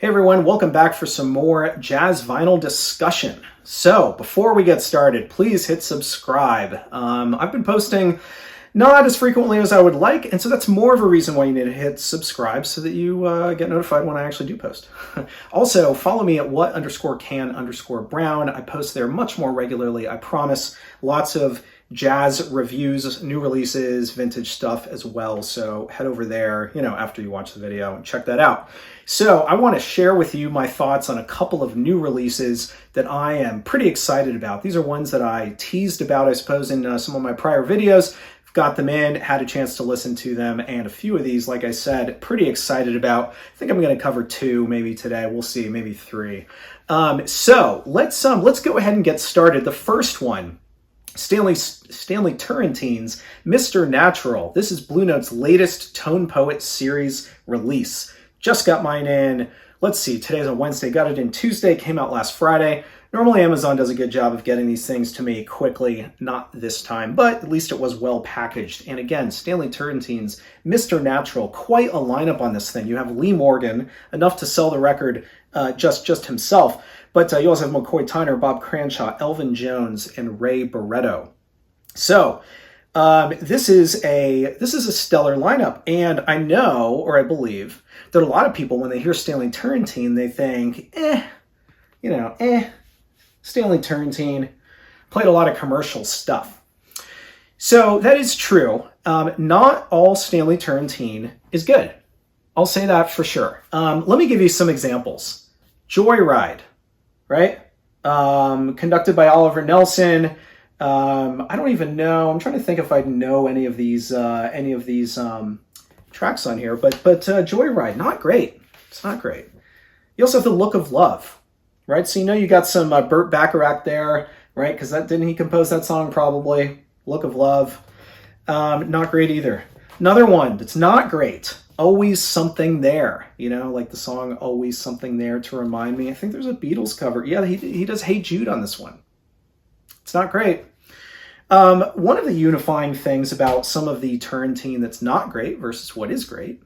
Hey everyone, welcome back for some more jazz vinyl discussion. So before we get started, please hit subscribe. I've been posting not as frequently as I would like, and so that's more of a reason why you need to hit subscribe so that you get notified when I actually do post. Also, follow me at what_can_brown. I post there much more regularly, I promise. Lots of jazz reviews, new releases, vintage stuff as well. So head over there, after you watch the video and check that out. So I want to share with you my thoughts on a couple of new releases that I am pretty excited about. These are ones that I teased about, I suppose, in some of my prior videos. Got them in, had a chance to listen to them, and a few of these, like I said, pretty excited about. I think I'm going to cover two maybe today. We'll see, maybe three. So let's go ahead and get started. The first one, Stanley Turrentine's Mr. Natural. This is Blue Note's latest Tone Poet series release. Just got mine in, let's see, today's a Wednesday, got it in Tuesday, came out last Friday. Normally Amazon does a good job of getting these things to me quickly, not this time, but at least it was well packaged. And again, Stanley Turrentine's Mr. Natural, quite a lineup on this thing. You have Lee Morgan, enough to sell the record just himself, but you also have McCoy Tyner, Bob Cranshaw, Elvin Jones, and Ray Barretto. So this is a stellar lineup, and I know, or I believe, that a lot of people, when they hear Stanley Turrentine, they think, Stanley Turrentine played a lot of commercial stuff. So that is true. Not all Stanley Turrentine is good. I'll say that for sure. Let me give you some examples. Joyride, right? Conducted by Oliver Nelson. I don't even know. I'm trying to think if I know any of these tracks on here, but Joyride, not great. It's not great. You also have The Look of Love, right? So you got some Burt Bacharach there, right? Because didn't he compose that song probably? Look of Love, not great either. Another one that's not great, Always Something There. Like the song Always Something There to Remind Me. I think there's a Beatles cover. Yeah, he does Hey Jude on this one. It's not great. One of the unifying things about some of the Turrentine that's not great versus what is great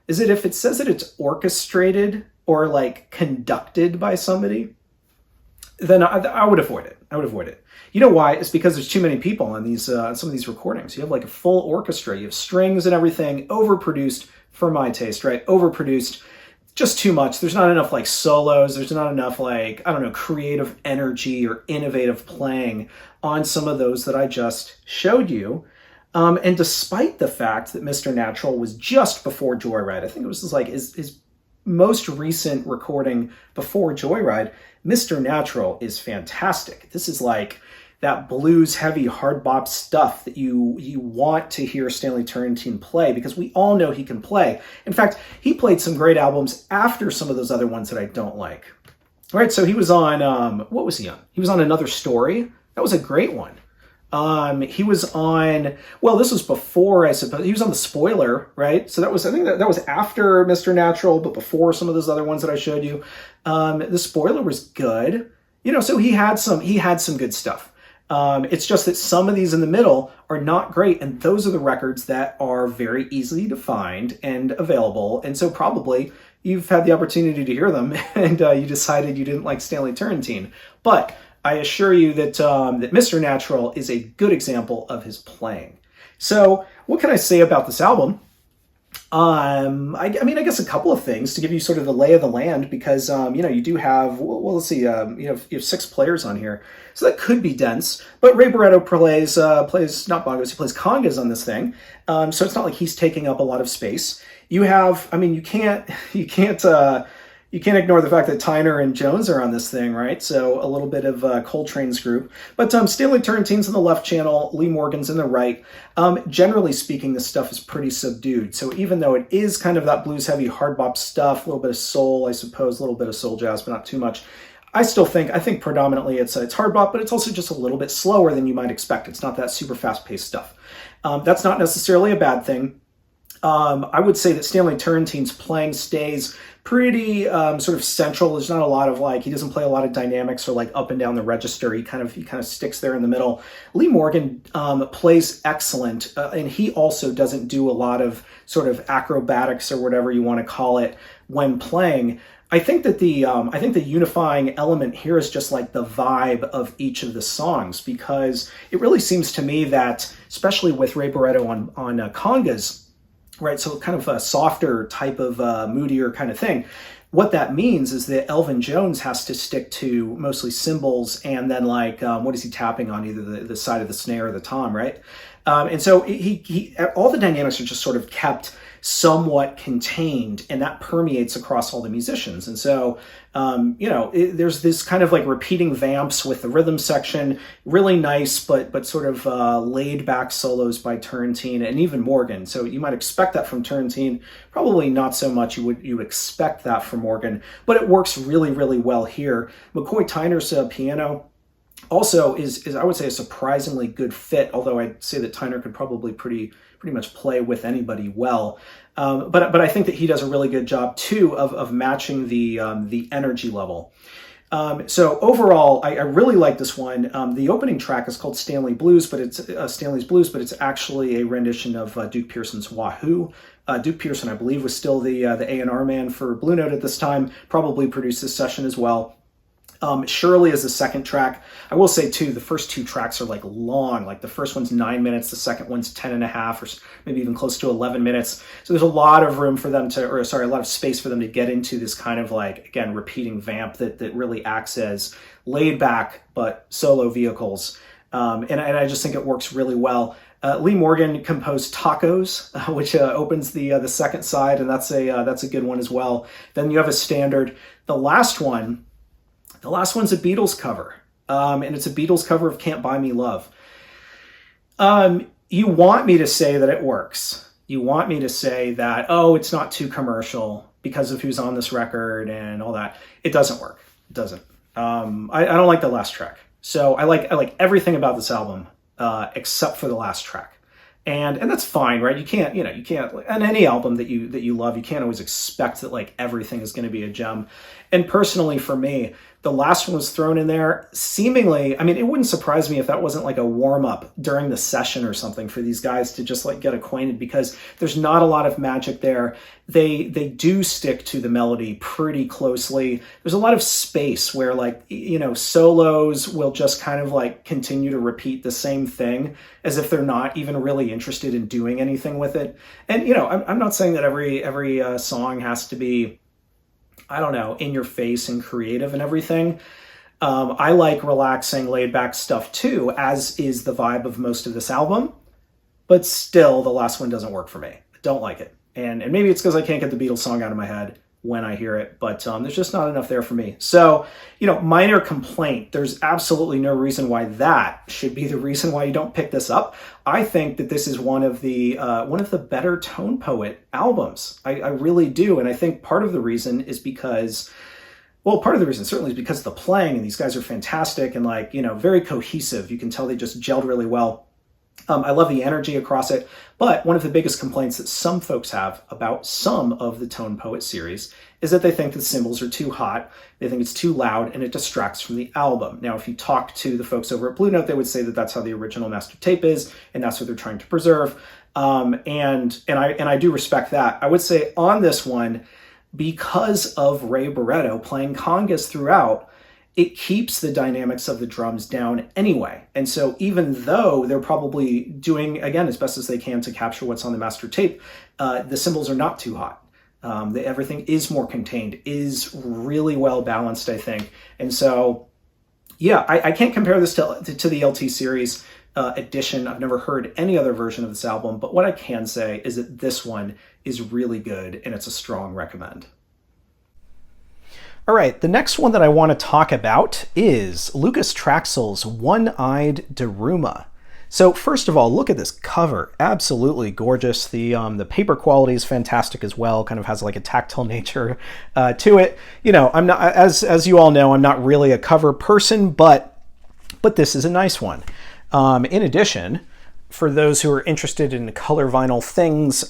is that if it says that it's orchestrated or like conducted by somebody, then I would avoid it. You know why? It's because there's too many people on these some of these recordings. You have like a full orchestra. You have strings and everything, overproduced for my taste, right? Overproduced. Just too much. There's not enough like solos. There's not enough like, creative energy or innovative playing on some of those that I just showed you. And despite the fact that Mr. Natural was just before Joyride, I think it was like his most recent recording before Joyride, Mr. Natural is fantastic. This is like that blues heavy hard bop stuff that you want to hear Stanley Turrentine play, because we all know he can play. In fact, he played some great albums after some of those other ones that I don't like. All right, so he was on, what was he on? He was on Another Story. That was a great one. He was on, well, this was before, I suppose. He was on The Spoiler, right? So I think that was after Mr. Natural, but before some of those other ones that I showed you. The Spoiler was good. So he had some good stuff. It's just that some of these in the middle are not great, and those are the records that are very easily to find and available, and so probably you've had the opportunity to hear them, and you decided you didn't like Stanley Turrentine. But I assure you that that Mr. Natural is a good example of his playing. So what can I say about this album? I guess a couple of things to give you sort of the lay of the land, because, you do have, well, let's see, you have 6 players on here. So that could be dense, but Ray Barretto plays not bongos, he plays congas on this thing. So it's not like he's taking up a lot of space. You have, you can't ignore the fact that Tyner and Jones are on this thing, right? So a little bit of Coltrane's group. But Stanley Turrentine's in the left channel, Lee Morgan's in the right. Generally speaking, this stuff is pretty subdued. So even though it is kind of that blues-heavy hard bop stuff, a little bit of soul, I suppose, a little bit of soul jazz, but not too much, I think predominantly it's hard bop, but it's also just a little bit slower than you might expect. It's not that super fast-paced stuff. That's not necessarily a bad thing. I would say that Stanley Turrentine's playing stays pretty sort of central. There's not a lot of he doesn't play a lot of dynamics or like up and down the register. He kind of sticks there in the middle. Lee Morgan plays excellent, and he also doesn't do a lot of sort of acrobatics or whatever you want to call it when playing. I think that the unifying element here is just like the vibe of each of the songs, because it really seems to me that, especially with Ray Barretto on congas, right? So kind of a softer type of moodier kind of thing. What that means is that Elvin Jones has to stick to mostly cymbals, and then like what is he tapping on, either the side of the snare or the tom, right? And so he all the dynamics are just sort of kept somewhat contained, and that permeates across all the musicians. And so, there's this kind of like repeating vamps with the rhythm section, really nice, but sort of laid back solos by Turrentine and even Morgan. So you might expect that from Turrentine, probably not so much. You would expect that from Morgan, but it works really, really well here. McCoy Tyner's piano also is I would say a surprisingly good fit, although I'd say that Tyner could probably pretty much play with anybody well. But I think that he does a really good job too of matching the energy level. So overall, I really like this one. The opening track is called Stanley's Blues, but it's actually a rendition of Duke Pearson's Wahoo. Duke Pearson, I believe, was still the A&R man for Blue Note at this time, probably produced this session as well. Shirley is the second track. I will say too, the first two tracks are like long. Like the first one's 9 minutes, the second one's 10.5, or maybe even close to 11 minutes. So there's a lot of room for them a lot of space for them to get into this kind of like, again, repeating vamp that really acts as laid back but solo vehicles. And I just think it works really well. Lee Morgan composed Tacos, which opens the second side, and that's a good one as well. Then you have a standard. The last one's a Beatles cover, and it's a Beatles cover of Can't Buy Me Love. You want me to say that it works. You want me to say that, oh, it's not too commercial because of who's on this record and all that. It doesn't work. It doesn't. I don't like the last track. So I like everything about this album except for the last track. And that's fine, right? You can't, on any album that you love, you can't always expect that like everything is going to be a gem. And personally for me, the last one was thrown in there seemingly, I mean, it wouldn't surprise me if that wasn't like a warm up during the session or something for these guys to just like get acquainted, because there's not a lot of magic there. They do stick to the melody pretty closely. There's a lot of space where like, solos will just kind of like continue to repeat the same thing as if they're not even really interested in doing anything with it. And, I'm not saying that every song has to be, I don't know, in your face and creative and everything. I like relaxing, laid back stuff too, as is the vibe of most of this album. But still, the last one doesn't work for me. I don't like it. And maybe it's because I can't get the Beatles song out of my head when I hear it, but there's just not enough there for me. So, minor complaint. There's absolutely no reason why that should be the reason why you don't pick this up. I think that this is one of the better Tone Poet albums. I really do, and I think part of the reason is because, certainly is because of the playing, and these guys are fantastic and very cohesive. You can tell they just gelled really well. I love the energy across it, but one of the biggest complaints that some folks have about some of the Tone Poet series is that they think the cymbals are too hot, they think it's too loud, and it distracts from the album. Now, if you talk to the folks over at Blue Note, they would say that that's how the original master tape is, and that's what they're trying to preserve. And I do respect that. I would say on this one, because of Ray Barretto playing congas throughout, it keeps the dynamics of the drums down anyway. And so even though they're probably doing, again, as best as they can to capture what's on the master tape, the cymbals are not too hot. Everything is more contained, is really well balanced, I think. And so, yeah, I can't compare this to the LT series edition. I've never heard any other version of this album, but what I can say is that this one is really good, and it's a strong recommend. All right, the next one that I want to talk about is Lucas Traxel's One-Eyed Daruma. So first of all, look at this cover. Absolutely gorgeous. The paper quality is fantastic as well. Kind of has like a tactile nature to it. I'm not, as you all know, I'm not really a cover person, but this is a nice one. In addition, for those who are interested in color vinyl things,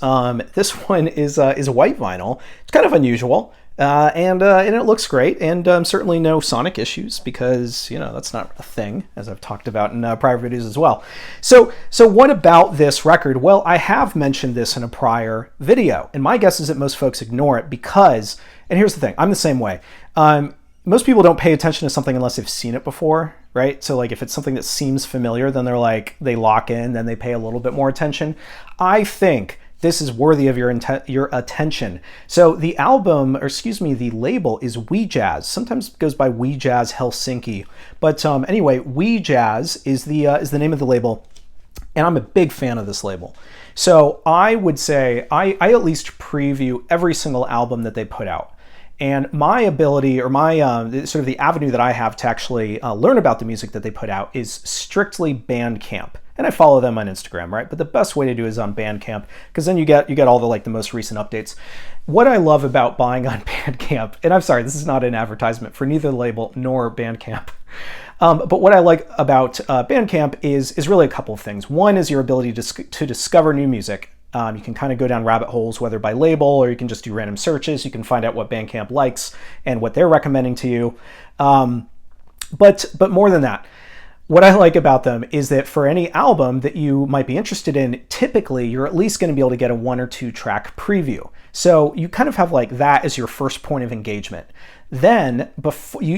this one is a white vinyl. It's kind of unusual. And it looks great, and certainly no sonic issues because that's not a thing, as I've talked about in prior videos as well. So what about this record? Well, I have mentioned this in a prior video, and my guess is that most folks ignore it because, and here's the thing, I'm the same way. Most people don't pay attention to something unless they've seen it before, right? So like if it's something that seems familiar, then they lock in, then they pay a little bit more attention. I think this is worthy of your attention. So the the label is We Jazz. Sometimes it goes by We Jazz Helsinki. But anyway, We Jazz is the name of the label. And I'm a big fan of this label. So I would say I at least preview every single album that they put out. And my ability, or my sort of the avenue that I have to actually learn about the music that they put out is strictly Bandcamp. And I follow them on Instagram, right? But the best way to do it is on Bandcamp, because then you get all the most recent updates. What I love about buying on Bandcamp, and I'm sorry, this is not an advertisement for neither the label nor Bandcamp. But what I like about Bandcamp is really a couple of things. One is your ability to discover new music. You can kind of go down rabbit holes, whether by label or you can just do random searches. You can find out what Bandcamp likes and what they're recommending to you. But more than that, what I like about them is that for any album that you might be interested in, typically you're at least going to be able to get a 1 or 2 track preview. So you kind of have like that as your first point of engagement. Then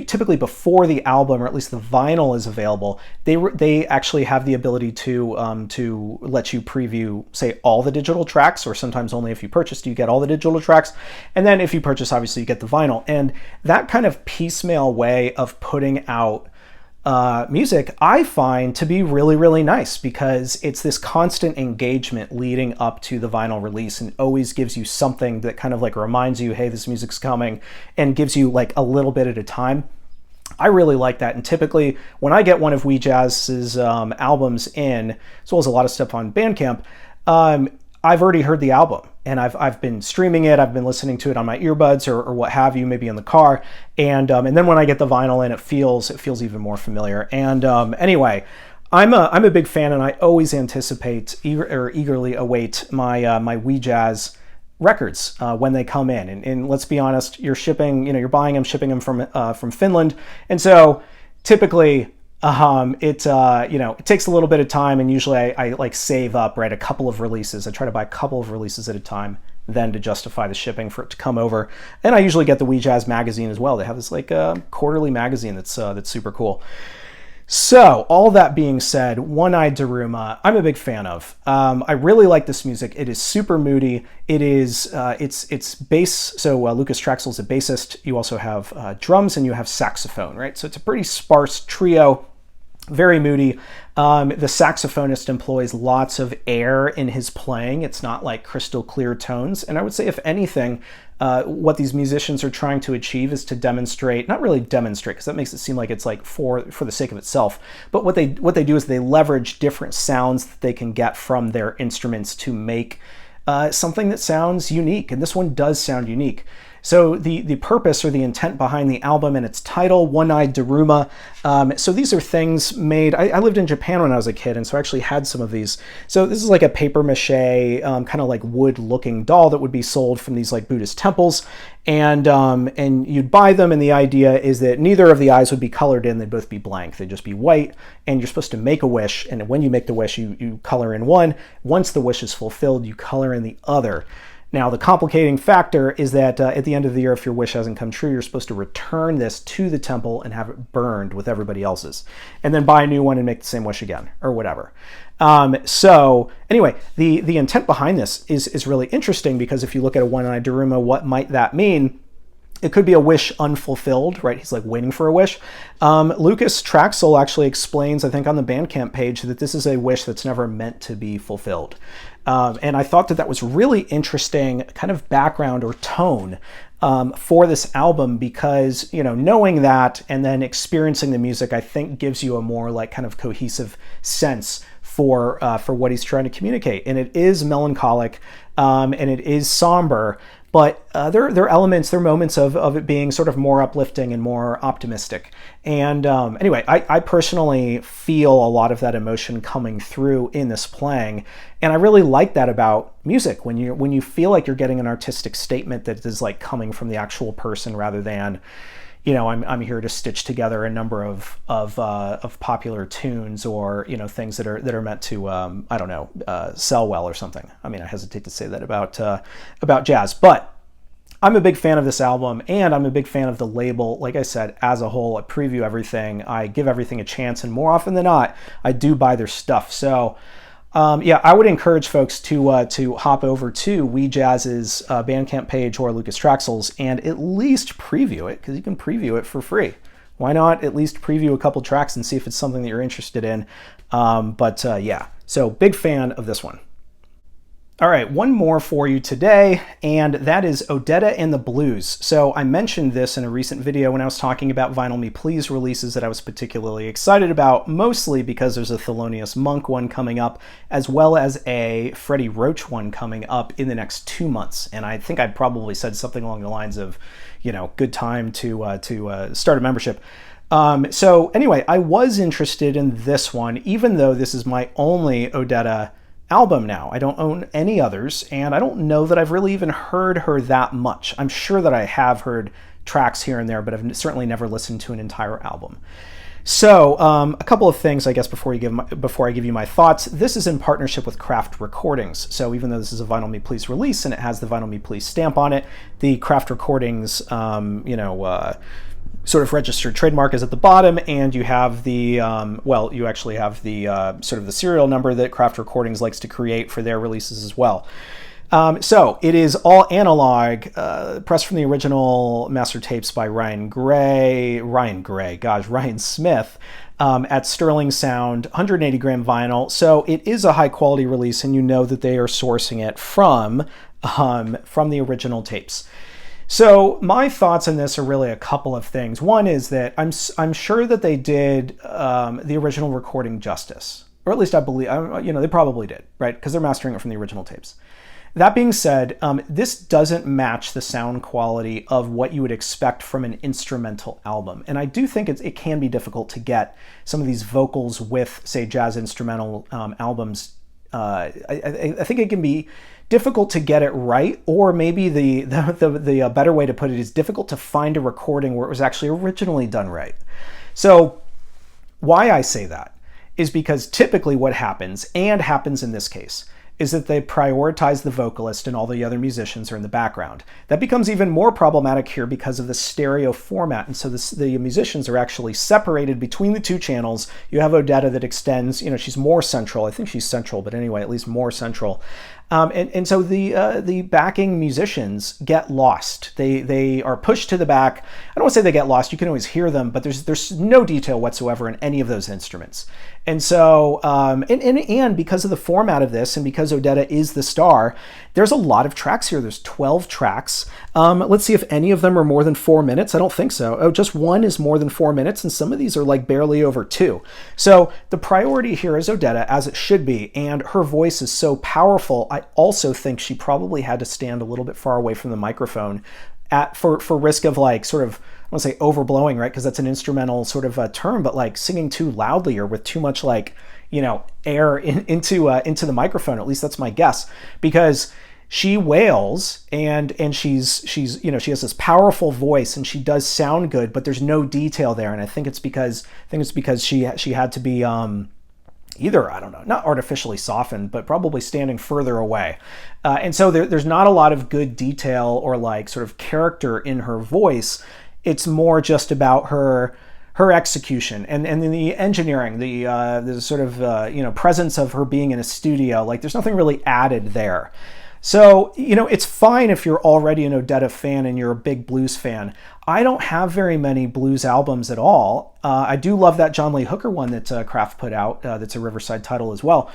typically before the album, or at least the vinyl is available, they actually have the ability to let you preview, say, all the digital tracks, or sometimes only if you purchase do you get all the digital tracks. And then if you purchase, obviously you get the vinyl. And that kind of piecemeal way of putting out music I find to be really, really nice, because it's this constant engagement leading up to the vinyl release and always gives you something that kind of like reminds you, hey, this music's coming, and gives you like a little bit at a time. I really like that. And typically when I get one of We Jazz's albums in, as well as a lot of stuff on Bandcamp, I've already heard the album, and I've been streaming it. I've been listening to it on my earbuds or what have you, maybe in the car. And then when I get the vinyl in, it feels even more familiar. And anyway, I'm a big fan, and I always anticipate or eagerly await my We Jazz records when they come in. And let's be honest, you're buying them, shipping them from Finland, and so typically. It takes a little bit of time, and usually I like save up, right, a couple of releases. I try to buy a couple of releases at a time, then to justify the shipping for it to come over. And I usually get the We Jazz magazine as well. They have this like quarterly magazine that's super cool. So all that being said, One-Eyed Daruma, I'm a big fan of. I really like this music. It is super moody. It is it's bass. So Lucas Traxel is a bassist. You also have drums and you have saxophone, right? So it's a pretty sparse trio. Very moody. The saxophonist employs lots of air in his playing. It's not like crystal clear tones. And I would say, if anything, what these musicians are trying to achieve is to demonstrate, not really demonstrate, because that makes it seem like it's like for the sake of itself, but what they do is they leverage different sounds that they can get from their instruments to make something that sounds unique. And this one does sound unique. So the purpose or the intent behind the album and its title, One-Eyed Daruma. So these are things made, I lived in Japan when I was a kid, and so I actually had some of these. So this is like a paper mache, kind of like wood looking doll that would be sold from these like Buddhist temples. And you'd buy them, and the idea is that neither of the eyes would be colored in, they'd both be blank. They'd just be white, and you're supposed to make a wish, and when you make the wish, you color in one. Once the wish is fulfilled, you color in the other. Now, the complicating factor is that at the end of the year, if your wish hasn't come true, you're supposed to return this to the temple and have it burned with everybody else's, and then buy a new one and make the same wish again, or whatever. So anyway, the intent behind this is really interesting, because if you look at a One-Eyed Daruma, what might that mean? It could be a wish unfulfilled, right? He's like waiting for a wish. Lucas Traxel actually explains, I think on the Bandcamp page, that this is a wish that's never meant to be fulfilled. And I thought that was really interesting kind of background or tone for this album, because, knowing that and then experiencing the music, I think gives you a more like kind of cohesive sense for what he's trying to communicate. And it is melancholic, and it is somber, But there are elements, there are moments of it being sort of more uplifting and more optimistic. And anyway, I personally feel a lot of that emotion coming through in this playing, and I really like that about music, when you feel like you're getting an artistic statement that is like coming from the actual person rather than, you know, I'm here to stitch together a number of popular tunes, or, you know, things that are meant to I don't know, sell well or something. I mean, I hesitate to say that about jazz, but I'm a big fan of this album, and I'm a big fan of the label. Like I said, as a whole, I preview everything, I give everything a chance, and more often than not, I do buy their stuff. So yeah, I would encourage folks to hop over to We Jazz's Bandcamp page or Lucas Traxel's and at least preview it, because you can preview it for free. Why not at least preview a couple tracks and see if it's something that you're interested in? Yeah, so big fan of this one. All right, one more for you today, and that is Odetta and the Blues. So I mentioned this in a recent video when I was talking about Vinyl Me Please releases that I was particularly excited about, mostly because there's a Thelonious Monk one coming up, as well as a Freddie Roach one coming up in the next 2 months. And I think I probably said something along the lines of, you know, good time to start a membership. So anyway, I was interested in this one, even though this is my only Odetta album now. I don't own any others, and I don't know that I've really even heard her that much. I'm sure that I have heard tracks here and there, but I've certainly never listened to an entire album. So a couple of things, I guess, before I give you my thoughts. This is in partnership with Craft Recordings. So even though this is a Vinyl Me Please release and it has the Vinyl Me Please stamp on it, the Craft Recordings, sort of registered trademark is at the bottom, and you have the you actually have the sort of the serial number that Craft Recordings likes to create for their releases as well. So it is all analog, pressed from the original master tapes by Ryan Smith at Sterling Sound, 180 gram vinyl. So it is a high quality release, and you know that they are sourcing it from the original tapes. So my thoughts on this are really a couple of things. One is that I'm sure that they did the original recording justice, or at least I believe, they probably did, right? Because they're mastering it from the original tapes. That being said, this doesn't match the sound quality of what you would expect from an instrumental album. And I do think it can be difficult to get some of these vocals with, say, jazz instrumental albums. I think it can be difficult to get it right, or maybe the better way to put it is difficult to find a recording where it was actually originally done right. So why I say that is because typically what happens, and happens in this case, is that they prioritize the vocalist and all the other musicians are in the background. That becomes even more problematic here because of the stereo format, and so the musicians are actually separated between the two channels. You have Odetta that extends, she's more central. I think she's central, but anyway, at least more central. And so the backing musicians get lost. They are pushed to the back. I don't want to say they get lost. You can always hear them, but there's no detail whatsoever in any of those instruments. And so and because of the format of this, and because Odetta is the star, there's a lot of tracks here. There's 12 tracks. Let's see if any of them are more than 4 minutes. I don't think so. Oh, just one is more than 4 minutes, and some of these are like barely over 2. So the priority here is Odetta, as it should be, and her voice is so powerful. I also think she probably had to stand a little bit far away from the microphone for risk of I want to say overblowing, right? Because that's an instrumental sort of a term, but like singing too loudly or with too much air into the microphone. At least that's my guess, because she wails and she has this powerful voice and she does sound good, but there's no detail there. And I think it's because she had to be either, I don't know, not artificially softened, but probably standing further away. And so there's not a lot of good detail or sort of character in her voice. It's more just about her execution and the engineering, the sort of presence of her being in a studio. There's nothing really added there. So, it's fine if you're already an Odetta fan and you're a big blues fan. I don't have very many blues albums at all. I do love that John Lee Hooker one that Kraft put out. That's a Riverside title as well.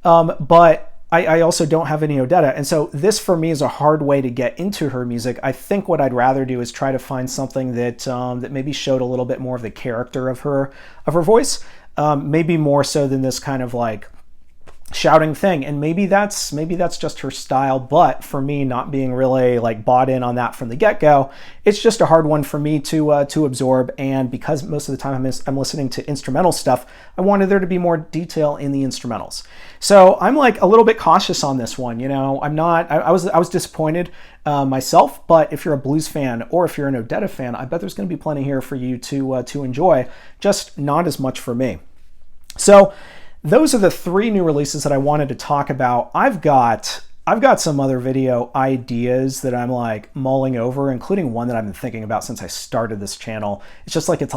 But I also don't have any Odetta. And so this for me is a hard way to get into her music. I think what I'd rather do is try to find something that maybe showed a little bit more of the character of her voice. Maybe more so than this kind of shouting thing, and maybe that's just her style. But for me, not being really like bought in on that from the get-go, it's just a hard one for me to absorb. And because most of the time I'm listening to instrumental stuff, I wanted there to be more detail in the instrumentals. So I'm like a little bit cautious on this one. You know, I'm not. I was disappointed myself. But if you're a blues fan or if you're an Odetta fan, I bet there's going to be plenty here for you to enjoy. Just not as much for me. So those are the 3 new releases that I wanted to talk about. I've got some other video ideas that I'm like mulling over, including one that I've been thinking about since I started this channel. It's just like it's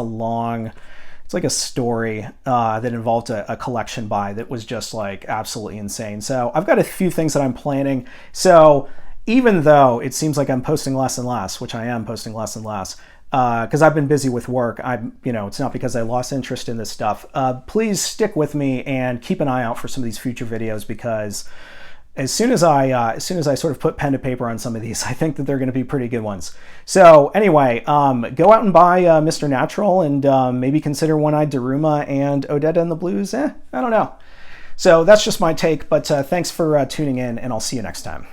like a story that involved a collection buy that was just like absolutely insane. So I've got a few things that I'm planning. So even though it seems like I'm posting less and less, which I am posting less and less, because I've been busy with work. It's not because I lost interest in this stuff. Please stick with me and keep an eye out for some of these future videos, because as soon as I sort of put pen to paper on some of these, I think that they're going to be pretty good ones. So anyway, go out and buy Mr. Natural, and maybe consider One-Eyed Daruma and Odetta and the Blues. I don't know. So that's just my take, but thanks for tuning in, and I'll see you next time.